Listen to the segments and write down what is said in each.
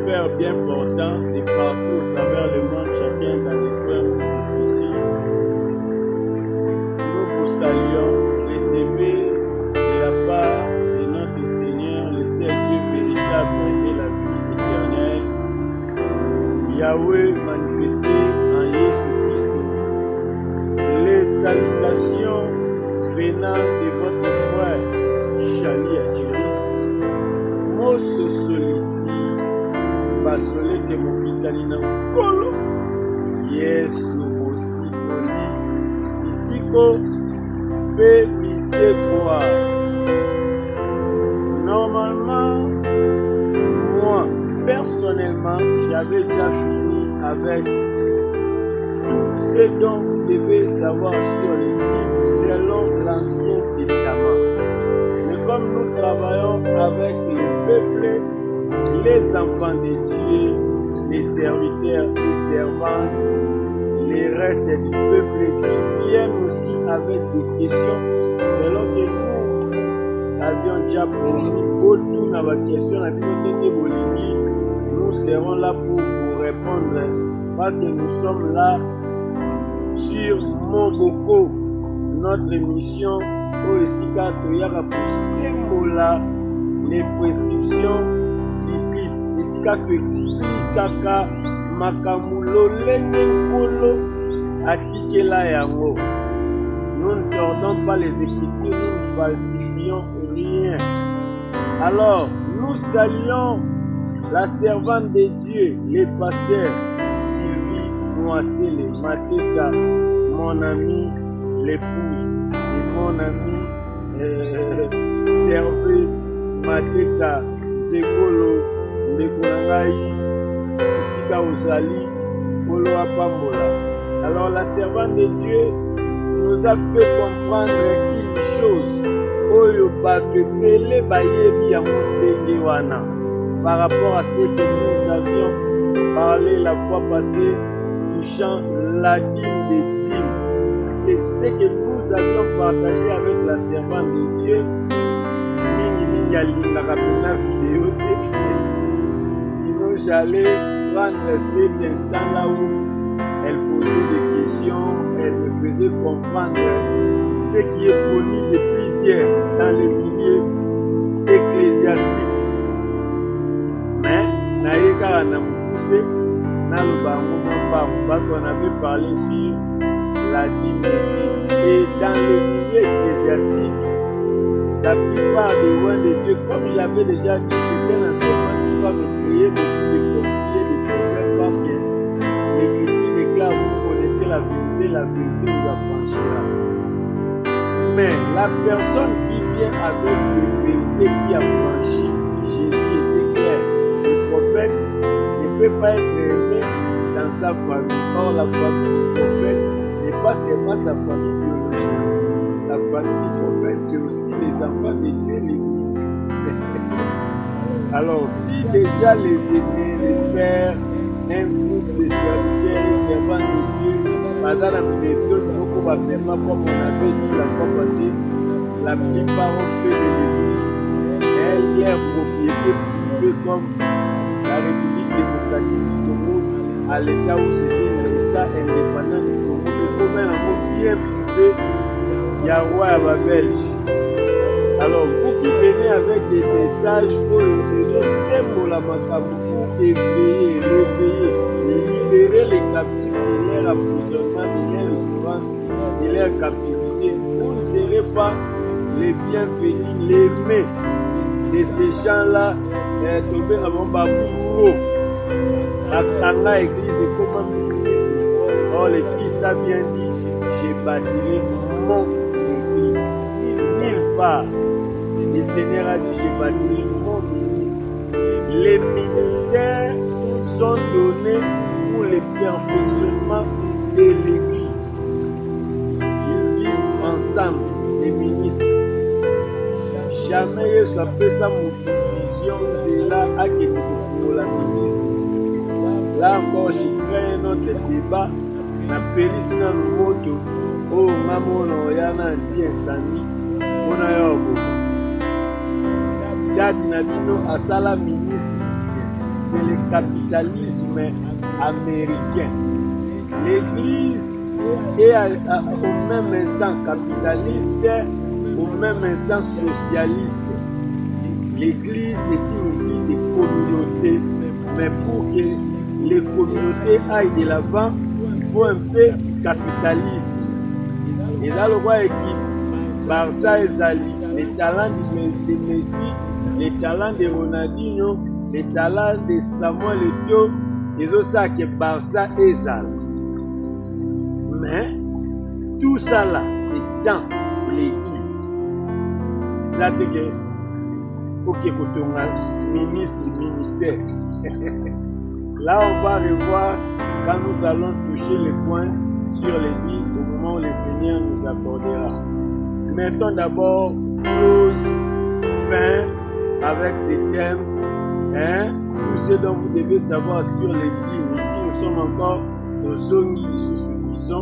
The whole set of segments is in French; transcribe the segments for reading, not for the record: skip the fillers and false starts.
frères bien portants de partout au travers le monde, chacun dans les coins où se situe. Nous vous saluons, recevez de la part de notre Seigneur, le seul Dieu véritable et la vie éternelle, Yahweh manifesté en Jésus-Christ. Les salutations venant de votre frère Chali Adjiris, Moso Solisi, Basole Temokikalina Kolo, Yesu aussi Oli, Isiko, Pémisekwa. Normalement, moi, personnellement, j'avais déjà fini avec tout ce dont vous devez savoir sur les dîmes selon l'Ancien Testament. Mais comme nous travaillons avec le peuple, les enfants de Dieu, les serviteurs et servantes, les restes du peuple qui viennent aussi avec des questions selon que nous avions déjà promis. Autour de la question, nous serons là pour vous répondre parce que nous sommes là sur Moboko, notre émission au Esika Toyara pour symbole les prescriptions du Christ. Esika to explique kaka makamulo lengenkolo atikela yango. Nous ne tordons pas les Écritures, nous ne falsifions rien. Alors, nous saluons la servante de Dieu, les pasteurs Sylvie Moissele Mateka, mon ami, l'épouse et mon ami Servé Mateka Zekolo Mekonangai Isika Ozali Polo Apambola. Alors la servante de Dieu nous a fait comprendre une chose Oyo Bakepele Bayebi Yamonde Wana par rapport à ce que nous avions parlé la fois passée touchant la dîme des dîmes. C'est ce que nous avions partagé avec la servante de Dieu. Vidéo. Sinon, j'allais prendre cet instant-là où elle posait des questions, elle me faisait comprendre ce qui est connu de plusieurs dans les milieux ecclésiastiques. Mais, Naïka n'a poussé. On avait parlé sur la dîme des dîmes. Et dans les milieux ecclésiastiques, la plupart des rois de Dieu, comme il avait déjà dit, c'était un enseignement qui va me créer beaucoup de conflits et de problèmes parce que l'Écriture déclare, vous connaîtrez la vérité vous affranchira. Mais la personne qui vient avec les vérités qui affranchit, Jésus était clair. Le prophète ne peut pas être aimé dans sa famille. Or, la famille du prophète n'est pas seulement sa famille biologique. La famille du prophète, c'est aussi les enfants de Dieu, l'Église. Alors, si déjà les aînés, les pères, un groupe de serviteurs et servants de Dieu, madame méthode, comme on avait dit la fois passée, la plupart ont fait de l'Église leur propriété privée comme la République démocratique du Congo, à l'état où c'était l'État indépendant du Congo, mais comme un mot bien privé, il y a roi à la Belge. Alors, vous qui venez avec des messages pour les symboles à Makamou, éveiller, réveiller, libérer les captifs de leur emprisonnement, de leur ignorance, de leur captivité, vous ne serez pas les bienvenus, les mains de ces gens-là, tombés dans mon babou. Attendant l'église comme un ministre. Or, le Christ a bien dit, j'ai bâti mon église. Nulle part. Le Seigneur a dit, j'ai bâti mon ministre. Les ministères sont donnés pour le perfectionnement de l'église. Ils vivent ensemble, les ministres. Jamais ils s'appellent ça mon vision de là à que nous la ministre. Là encore, j'ai créé un autre débat. La police n'a pas moto. Oh, maman, on a un anti-incendie. On a un Dadi Nabino a sala ministre. c'est le capitalisme américain. L'Église est au même instant capitaliste, au même instant socialiste. L'Église est une vie de communauté, mais pour que les communautés aillent de l'avant, il faut un peu de capitalisme. Et là, le roi équipe, Barça et Zali, les talents de Messi, les talents de Ronaldinho, les talents de Samuel Eto'o, et tout ça que Barça et Zali. Mais tout ça là, c'est dans l'Église. Ça fait que, ok, ministère. Là, on va revoir quand nous allons toucher les points sur l'Église au moment où le Seigneur nous accordera. Mettons d'abord close, fin avec ces thèmes. Tout ce dont vous devez savoir sur l'Église. Ici, nous sommes encore au Zongi Isusu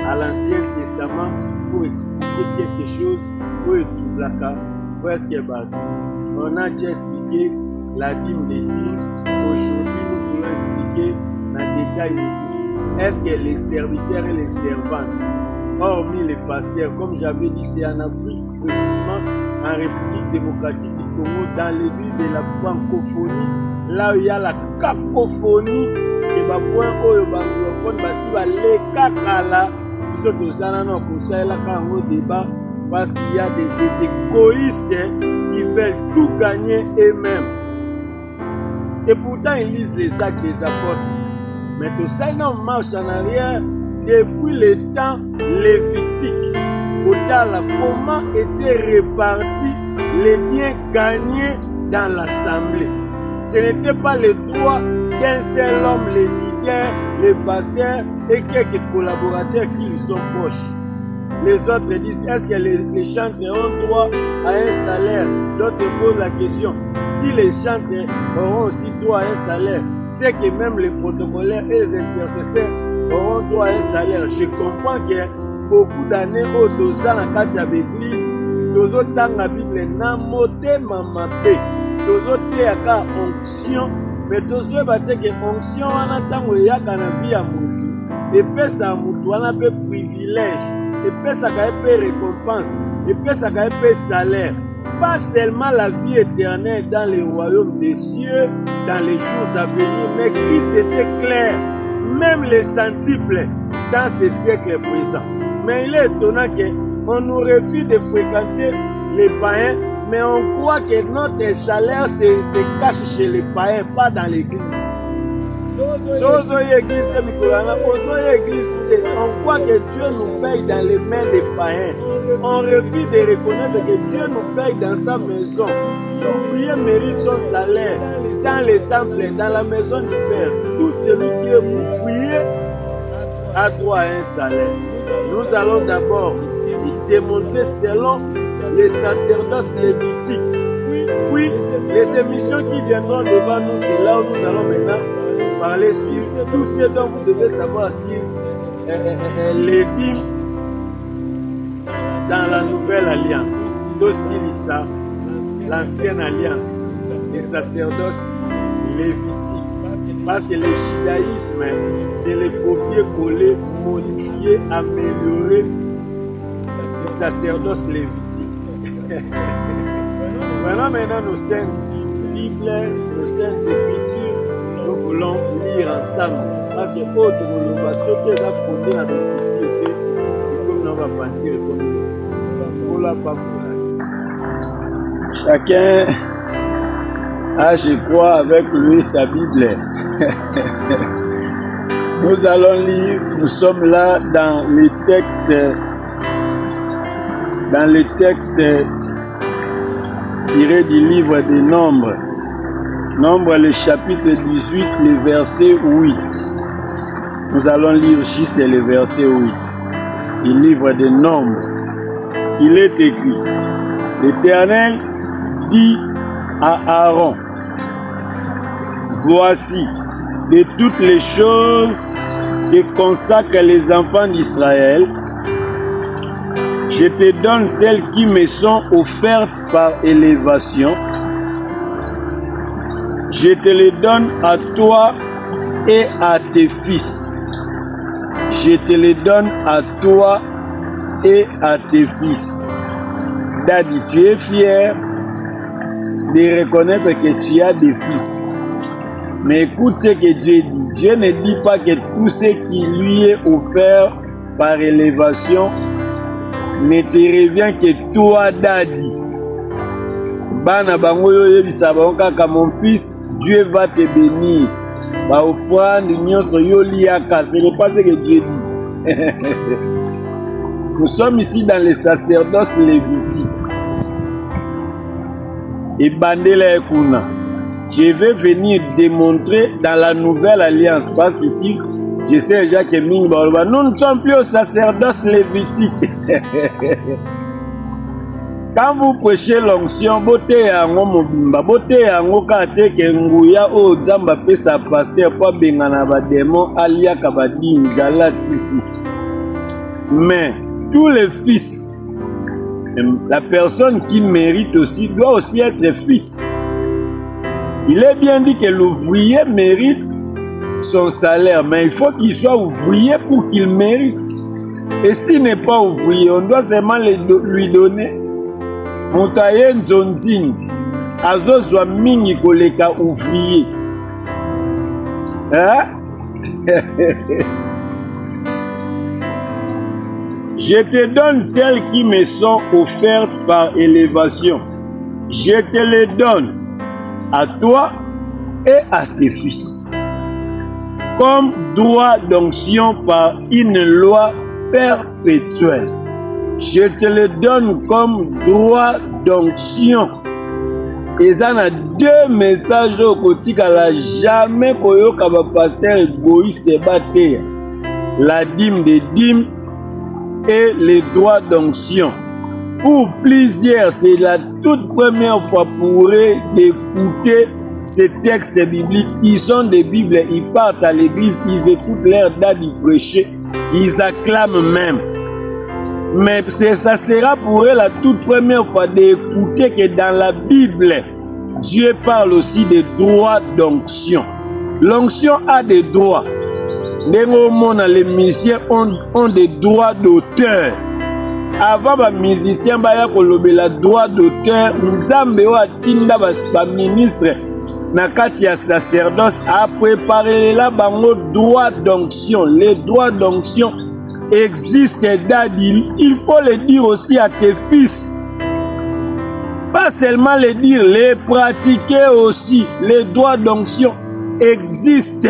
à l'Ancien Testament pour expliquer quelque chose pour tout blaka, presque battu. On a déjà expliqué la dîme des dîmes. Aujourd'hui, nous voulons expliquer dans détail Isusu. Est-ce que les serviteurs et les servantes, hormis les pasteurs, comme j'avais dit, c'est en Afrique, précisément en République démocratique du Congo, dans l'église de la francophonie, là où il y a la cacophonie, et bah point où il anglophone, bah si bah les cacala, ils sont tous en train de ça là quand on débat, parce qu'il y a des égoïstes qui veulent tout gagner eux-mêmes. Et pourtant ils lisent les actes des apôtres. Mais tout ça, on marche en arrière depuis les temps lévitiques. Comment étaient répartis les biens gagnés dans l'assemblée. Ce n'était pas le droit d'un seul homme, les leaders, les pasteurs et quelques collaborateurs qui lui sont proches. Les autres disent, est-ce que les chantres ont droit à un salaire? D'autres posent la question, si les chantres auront aussi droit à un salaire, c'est que même les protocolaires et les intercesseurs auront droit à un salaire. Je comprends que beaucoup d'années au dosa na kati ya l'église, tozo tanga Bible na motema mabe, tozo teaka onction, mais tozo bate que onction wana tango yaka na vie ya mutu, epesa mutu wana pe privilège, epesa ka pe récompense, epesa ka pe salaire. Pas seulement la vie éternelle dans les royaumes des cieux, dans les jours à venir, mais Christ était clair, même les centiples dans ce siècle présent. Mais il est étonnant qu'on nous refuse de fréquenter les païens, mais on croit que notre salaire se cache chez les païens, pas dans l'église. On croit que Dieu nous paye dans les mains des païens. On refuse de reconnaître que Dieu nous paye dans sa maison. L'ouvrier mérite son salaire dans les temples, dans la maison du Père. Tout celui qui est ouvrier a droit à un salaire. Nous allons d'abord démontrer selon les sacerdoces lévitiques. Puis, les émissions qui viendront devant nous, c'est là où nous allons maintenant parler sur tout ce dont vous devez savoir sur les dîmes dans la nouvelle alliance. Dosilissa, l'ancienne alliance, les sacerdoces lévitiques. Parce que le judaïsme, c'est le copier-coller, modifier, améliorer les sacerdoces lévitiques. Voilà maintenant nos saintes Bibles, nos saintes Écritures, nous voulons lire ensemble. Parce que autre colocation qui est fondée dans l'Écriture, et comme nous va partir comme nous. Pour la parole. Chacun a, je crois, avec lui sa Bible. Nous allons lire, nous sommes là dans les textes tirés du livre des Nombres. Nombres, le chapitre 18, le verset 8. Nous allons lire juste le verset 8. Du livre des Nombres. Il est écrit, l'Éternel dit à Aaron, voici, de toutes les choses que consacrent les enfants d'Israël, je te donne celles qui me sont offertes par élévation. Je te les donne à toi et à tes fils. Je te les donne à toi et à tes fils. Daddy, tu es fier de reconnaître que tu as des fils. Mais écoute ce que Dieu dit. Dieu ne dit pas que tout ce qui lui est offert par élévation ne te revient que toi, Daddy. Bana bango yo yebisa bango kaka mon fils, Dieu va te bénir. Ba offrande nyonso yo liaka, ce n'est pas ce que Dieu dit. Nous sommes ici dans le sacerdoce lévitique. Et bandela ekuna. Je vais venir démontrer dans la nouvelle alliance, parce qu'ici, je sais déjà que nous ne sommes plus au sacerdoce lévitique. Quand vous prêchez l'onction, beauté yango mobimba, beauté yango kate ke nguya o dzamba pesa pasteur pa bengana ba démon alia kabadim Galatie 6. Mais tous les fils, la personne qui mérite aussi doit aussi être fils. Il est bien dit que l'ouvrier mérite son salaire, mais il faut qu'il soit ouvrier pour qu'il mérite. Et s'il n'est pas ouvrier, on doit seulement lui donner. Montaye Nzonding, azozwa mingi koleka ouvrier. Hein? Je te donne celles qui me sont offertes par élévation. Je te les donne à toi et à tes fils, comme droit d'onction par une loi perpétuelle. Je te le donne comme droit d'onction. Et ça a deux messages au quotidien. Jamais koyoka ba pasteur égoïste batté. La dîme des dîmes et les droits d'onction. Pour plusieurs, c'est la toute première fois pour eux d'écouter ces textes bibliques. Ils sont des Bibles, ils partent à l'église, ils écoutent leur daddy prêcher, ils acclament même. Mais ça sera pour eux la toute première fois d'écouter que dans la Bible, Dieu parle aussi des droits d'onction. L'onction a des droits. Les musiciens ont des droits d'auteur. Avant les musiciens baya kolobela droit d'auteur, nzambe wa tinda ba ministre na kati ya sacerdoce a préparé là bango droit d'onction. Les droits d'onction existent, Daddy. Il faut le dire aussi à tes fils. Pas seulement le dire, les pratiquer aussi. Les droits d'onction existent.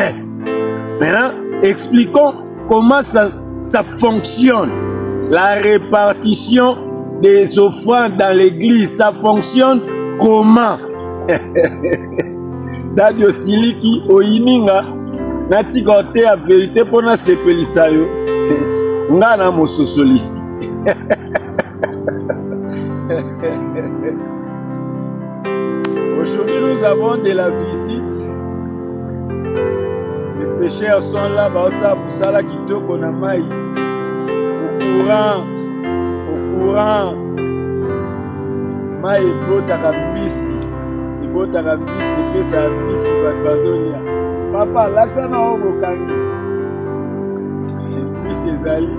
Maintenant, expliquons comment ça fonctionne. La répartition des offrandes dans l'église, ça fonctionne comment? Dadio Siliki oyininga nati kote a vérité pona sepelisa yo ngana mososolisi. Aujourd'hui nous avons de la visite. Les pécheurs sont là, baosa busala kitoko na mai. Au courant, mai ebotaka mbisi, pesa mbisi bazolia. Papa, laksa na o bokangi. Mbisi ezali.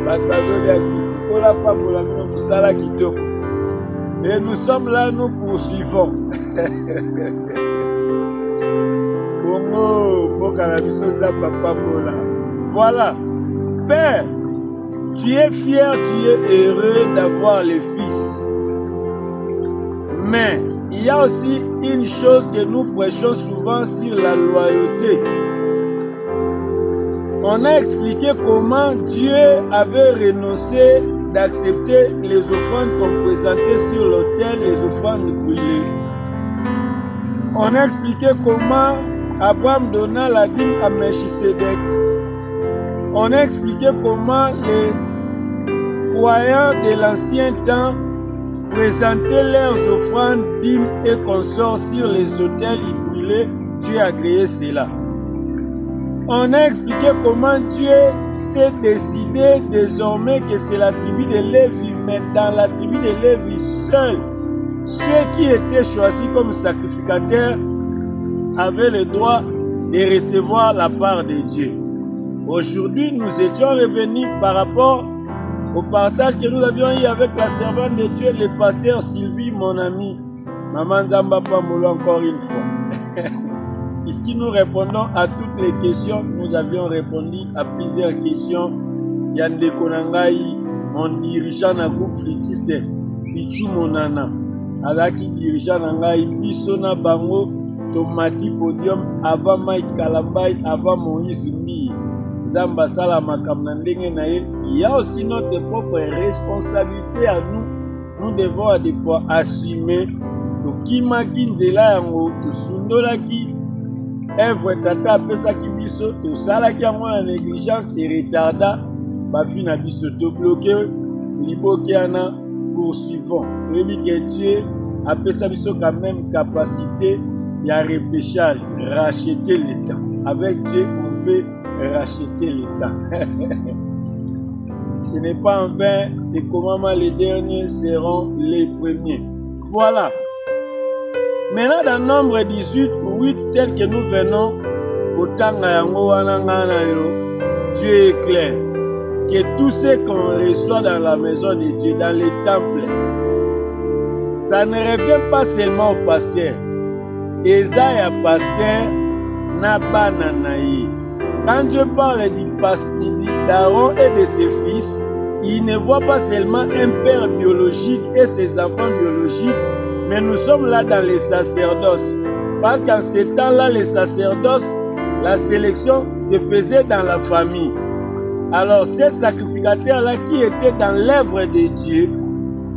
Bazolia mbisi. Kola pambola mino musala kitoko. Et nous sommes là, nous poursuivons. Congo, bokana biso nzamba pambola. Voilà. Père, tu es fier, tu es heureux d'avoir les fils. Mais il y a aussi une chose que nous prêchons souvent sur la loyauté. On a expliqué comment Dieu avait renoncé d'accepter les offrandes qu'on présentait sur l'autel, les offrandes brûlées. On a expliqué comment Abraham donna la dîme à Melchisédek. On a expliqué comment les croyants de l'ancien temps présentaient leurs offrandes, dîmes et consorts sur les autels brûlés. Dieu a créé cela. On a expliqué comment Dieu s'est décidé désormais que c'est la tribu de Lévi, mais dans la tribu de Lévi seul, ceux qui étaient choisis comme sacrificateurs avaient le droit de recevoir la part de Dieu. Aujourd'hui, nous étions revenus par rapport au partage que nous avions eu avec la servante de Dieu, le pasteur Sylvie, mon ami. Maman Zamba Pamolo, encore une fois. Ici, nous répondons à toutes les questions. Nous avions répondu à plusieurs questions. Yande Konangai, mon dirigeant na groupe flûtiste, Pichu Monana, Alaki dirigeant Nangai, Bissona Bango, Tomati Podium, avant Mike Kalambay, avant Moïse Mbi. Zamba Sala Makamnandenge Naye. Il y a aussi notre propre responsabilité à nous. Nous devons à des fois assumer Tokima Kinzela Yango, Tosundolaki, Evre Tata Pesaki Biso, Tosalaki Yango la négligence et retarda, Bafina Biso, to bloqué, Libokiana, poursuivant. Rémi que Dieu a Pesa Biso quand même capacité, il y a repêchage, racheter l'État. Avec Dieu, on peut racheter l'État. Ce n'est pas en vain, les commandements les derniers seront les premiers. Voilà. Maintenant, dans Nombre 18, 8, tel que nous venons, Dieu est clair. Que tout ce qu'on reçoit dans la maison de Dieu, dans les temples, ça ne revient pas seulement au pasteur. Esaïa pasteur, Nabananaï. Quand Dieu parle d'Aaron et de ses fils, il ne voit pas seulement un père biologique et ses enfants biologiques, mais nous sommes là dans les sacerdoces. Parce qu'en ces temps-là, les sacerdoces, la sélection se faisait dans la famille. Alors ces sacrificateurs-là qui étaient dans l'œuvre de Dieu,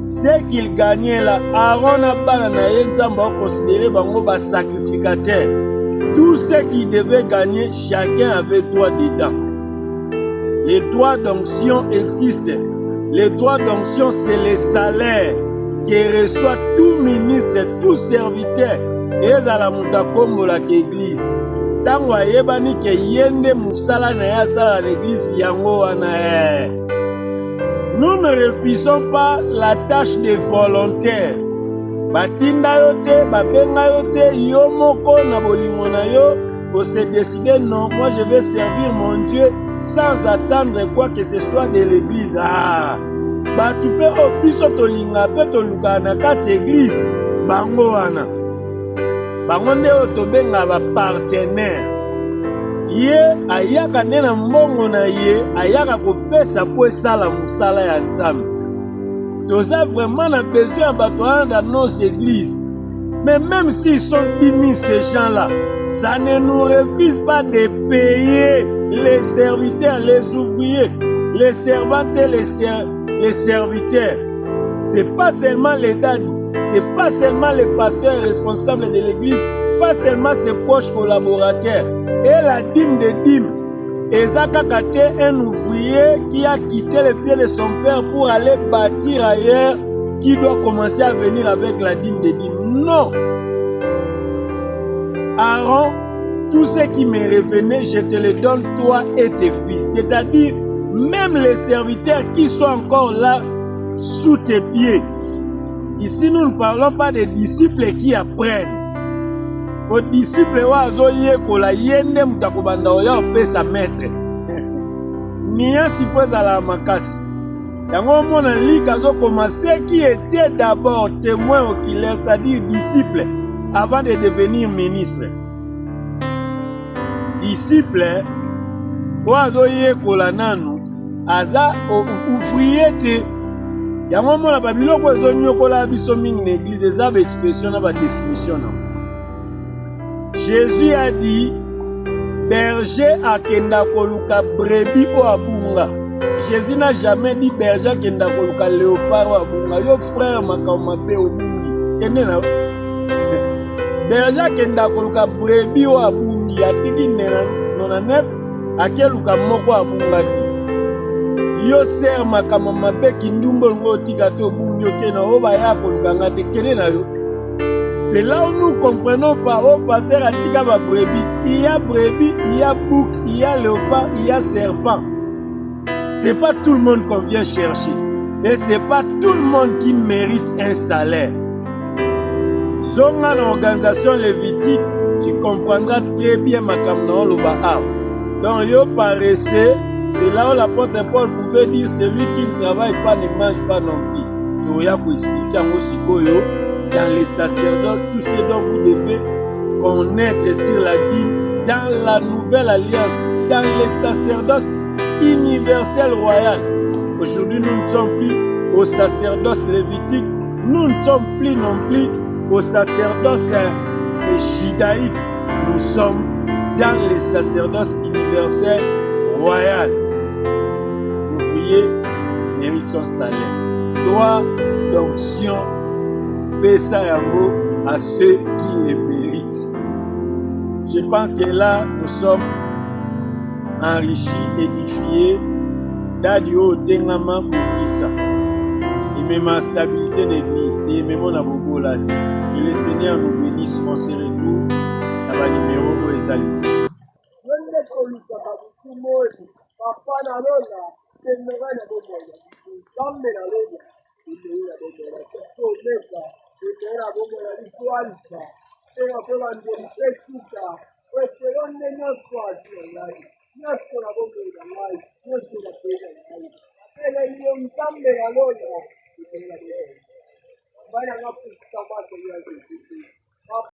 ce qu'ils gagnaient là, Aaron n'a pas considéré comme sacrificateur. Tout ce qu'ils devaient gagner, chacun avait droit dedans. Les droits d'onction existent. Les droits d'onction, c'est les salaires que reçoit tout ministre, tout serviteur. Et dans la montakombo la église. Tango ayebani ke yende musala na ya sala l'église yango wana. Nous ne refusons pas la tâche des volontaires. Batinda yote, babenga yote, yo moko na bolingo na yo, pour se décider non, moi je vais servir mon Dieu sans attendre quoi que ce soit de l'église. Ah, batupe obiso tolinga pe toluka na kati église, bango wana. Bango nde otobenga ba partenaire. Ye ayaka nena mbongo na ye, ayaka kopesa po esala musala ya Nzambe. Nous avons vraiment besoin dans nos églises. Mais même s'ils sont 10 000 ces gens-là, ça ne nous refuse pas de payer les serviteurs, les ouvriers, les servantes et les serviteurs. C'est pas seulement l'État, c'est pas seulement les pasteurs responsables de l'église, pas seulement ses proches collaborateurs. Et la dîme de dîmes. Ezaka Kate, un ouvrier qui a quitté le pied de son père pour aller bâtir ailleurs, qui doit commencer à venir avec la dîme de dîmes. Non. Aaron, tout ce qui me revenait, je te le donne toi et tes fils. C'est-à-dire, même les serviteurs qui sont encore là, sous tes pieds. Ici, nous ne parlons pas des disciples qui apprennent. Aux disciples wazo yekola yende mutakubanda oya pesa maître. Nia si poza la makasi. Yango mona lika zo commencer qui était d'abord témoin oculaire, c'est-à-dire disciple, avant de devenir ministre. Disciple wazo yekola nanu aza ouvrier te. Yango mona ba biloko zo nyokola biso mingi na église eza ba expression na ba définition na. Jésus a dit, berger a kenda koluka brebis o abunga. Jésus n'a jamais dit berger a kenda koluka léopard o abunga. Yo frère makambe obungi. Kende na. Berger a kenda koluka brebis o abungi. Atiki nena 99 akeluka moko abunga ki. Yo ser makamama be kindumbo ngo tika to obungi okena oba ya koluka ngate kende na yo. C'est là où nous comprenons pas au pater atika ba brebis. Il y a brebis, il y a bouc, il y a léopard, il y a serpent. C'est pas tout le monde qu'on vient chercher. Et c'est pas tout le monde qui mérite un salaire. Zonga dans l'organisation lévitique, tu comprendras très bien ma kamna loba a. Donc yo paresseux, c'est là où l'apôtre Paul pouvait dire celui qui ne travaille pas ne mange pas non plus. Tu vas expliquer aussi dans les sacerdotes, tout ce dont vous devez connaître sur la dîme, dans la nouvelle alliance, dans les sacerdoces universels royal. Aujourd'hui, nous ne sommes plus au sacerdoce lévitique, nous ne sommes plus non plus au sacerdoce judaïque, nous sommes dans les sacerdoces universels royal. L'ouvrier mérite son salaire. Droit d'onction, pesa yango à ceux qui les méritent. Je pense que là, nous sommes enrichis, édifiés, dans le haut d'Engama Boukissa. Et même la stabilité de l'église, et même on a beaucoup là. Que le Seigneur nous bénisse, on se retrouve à la numéro où ils allaient. Vaya a